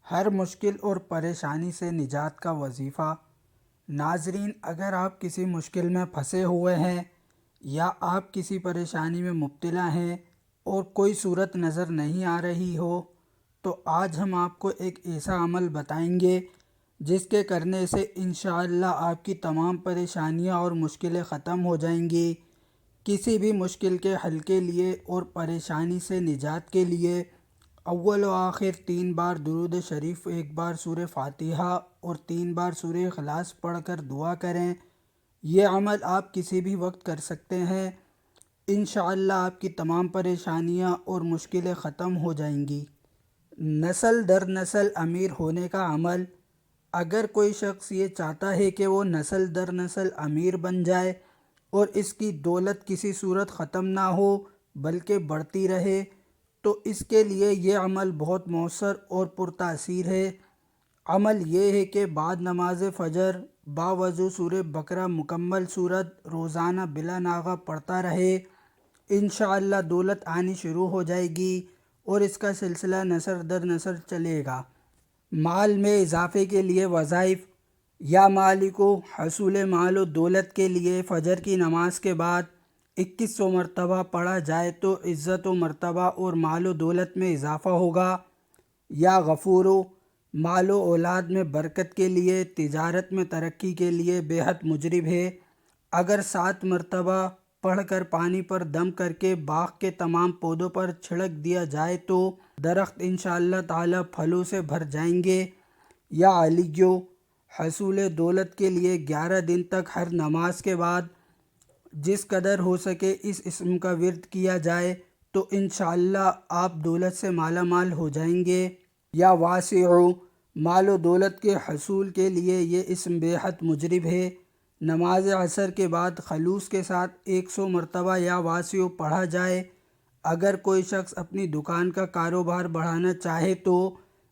ہر مشکل اور پریشانی سے نجات کا وظیفہ۔ ناظرین، اگر آپ کسی مشکل میں پھنسے ہوئے ہیں یا آپ کسی پریشانی میں مبتلا ہیں اور کوئی صورت نظر نہیں آ رہی ہو، تو آج ہم آپ کو ایک ایسا عمل بتائیں گے جس کے کرنے سے انشاءاللہ آپ کی تمام پریشانیاں اور مشکلیں ختم ہو جائیں گی۔ کسی بھی مشکل کے حل کے لیے اور پریشانی سے نجات کے لیے اول و آخر 3 بار درود شریف، 1 بار سورہ فاتحہ اور 3 بار سورہ اخلاص پڑھ کر دعا کریں۔ یہ عمل آپ کسی بھی وقت کر سکتے ہیں، انشاءاللہ آپ کی تمام پریشانیاں اور مشکلیں ختم ہو جائیں گی۔ نسل در نسل امیر ہونے کا عمل۔ اگر کوئی شخص یہ چاہتا ہے کہ وہ نسل در نسل امیر بن جائے اور اس کی دولت کسی صورت ختم نہ ہو بلکہ بڑھتی رہے، تو اس کے لیے یہ عمل بہت مؤثر اور پرتاثیر ہے۔ عمل یہ ہے کہ بعد نماز فجر باوضو سورہ بقرہ مکمل صورت روزانہ بلا ناغہ پڑھتا رہے، انشاءاللہ دولت آنی شروع ہو جائے گی اور اس کا سلسلہ نسل در نسل چلے گا۔ مال میں اضافے کے لیے وظائف۔ یا مالکو، حصول مال و دولت کے لیے فجر کی نماز کے بعد 2100 مرتبہ پڑھا جائے تو عزت و مرتبہ اور مال و دولت میں اضافہ ہوگا۔ یا غفورو، مال و اولاد میں برکت کے لیے، تجارت میں ترقی کے لیے بے حد مجرب ہے۔ اگر 7 مرتبہ پڑھ کر پانی پر دم کر کے باغ کے تمام پودوں پر چھڑک دیا جائے تو درخت انشاءاللہ تعالی پھلوں سے بھر جائیں گے۔ یا علیو، حصول دولت کے لیے 11 دن تک ہر نماز کے بعد جس قدر ہو سکے اس اسم کا ورد کیا جائے تو انشاءاللہ آپ دولت سے مالا مال ہو جائیں گے۔ یا واسعو، مال و دولت کے حصول کے لیے یہ اسم بے حد مجرب ہے۔ نماز عصر کے بعد خلوص کے ساتھ 100 مرتبہ یا واسعو پڑھا جائے۔ اگر کوئی شخص اپنی دکان کا کاروبار بڑھانا چاہے تو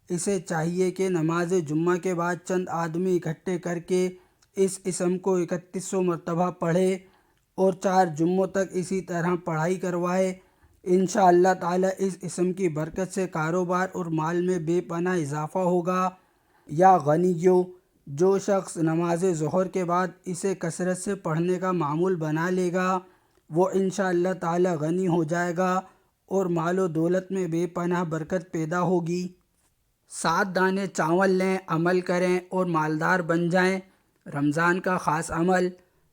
اسے چاہیے کہ نماز جمعہ کے بعد چند آدمی اکٹھے کر کے اس اسم کو 3100 مرتبہ پڑھے اور 4 جمعوں تک اسی طرح پڑھائی کروائے۔ انشاءاللہ تعالی اس اسم کی برکت سے کاروبار اور مال میں بے پناہ اضافہ ہوگا۔ یا غنیو، جو شخص نماز ظہر کے بعد اسے کثرت سے پڑھنے کا معمول بنا لے گا وہ انشاءاللہ تعالی غنی ہو جائے گا اور مال و دولت میں بے پناہ برکت پیدا ہوگی۔ 7 دانے چاول لیں، عمل کریں اور مالدار بن جائیں۔ رمضان کا خاص عمل۔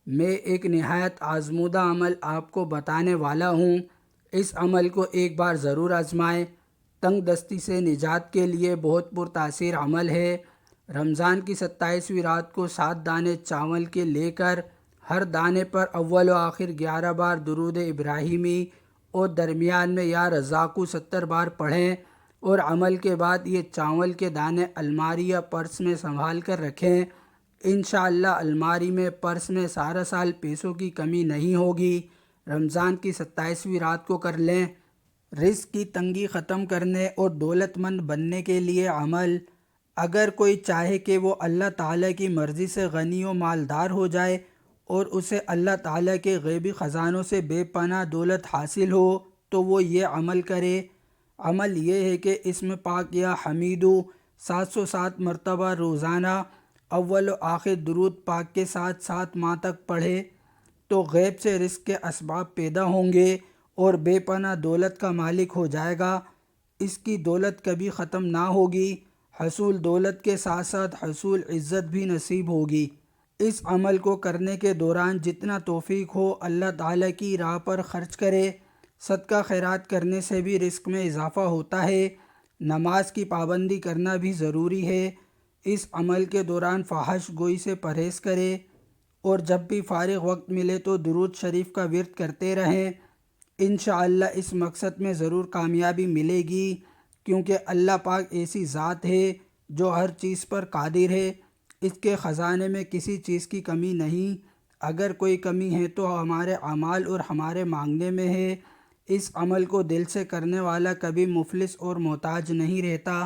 میں ایک نہایت آزمودہ عمل آپ کو بتانے والا ہوں، اس عمل کو ایک بار ضرور آزمائیں۔ تنگ دستی سے نجات کے لیے بہت پرتاثیر عمل ہے۔ رمضان کی 27ویں رات کو 7 دانے چاول کے لے کر ہر دانے پر اول و آخر 11 بار درود ابراہیمی اور درمیان میں یا رزاقو 70 بار پڑھیں، اور عمل کے بعد یہ چاول کے دانے الماری یا پرس میں سنبھال کر رکھیں۔ انشاءاللہ الماری میں، پرس میں سارا سال پیسوں کی کمی نہیں ہوگی۔ رمضان کی 27ویں رات کو کر لیں۔ رزق کی تنگی ختم کرنے اور دولت مند بننے کے لیے عمل۔ اگر کوئی چاہے کہ وہ اللہ تعالیٰ کی مرضی سے غنی و مالدار ہو جائے اور اسے اللہ تعالیٰ کے غیبی خزانوں سے بے پناہ دولت حاصل ہو تو وہ یہ عمل کرے۔ عمل یہ ہے کہ اسم پاک یا حمیدو 707 مرتبہ روزانہ اول و آخر درود پاک کے ساتھ 7 ماہ تک پڑھے تو غیب سے رزق کے اسباب پیدا ہوں گے اور بے پناہ دولت کا مالک ہو جائے گا۔ اس کی دولت کبھی ختم نہ ہوگی۔ حصول دولت کے ساتھ ساتھ حصول عزت بھی نصیب ہوگی۔ اس عمل کو کرنے کے دوران جتنا توفیق ہو اللہ تعالیٰ کی راہ پر خرچ کرے۔ صدقہ خیرات کرنے سے بھی رزق میں اضافہ ہوتا ہے۔ نماز کی پابندی کرنا بھی ضروری ہے۔ اس عمل کے دوران فحش گوئی سے پرہیز کرے اور جب بھی فارغ وقت ملے تو درود شریف کا ورد کرتے رہیں۔ انشاءاللہ اس مقصد میں ضرور کامیابی ملے گی، کیونکہ اللہ پاک ایسی ذات ہے جو ہر چیز پر قادر ہے۔ اس کے خزانے میں کسی چیز کی کمی نہیں۔ اگر کوئی کمی ہے تو ہمارے اعمال اور ہمارے مانگنے میں ہے۔ اس عمل کو دل سے کرنے والا کبھی مفلس اور محتاج نہیں رہتا۔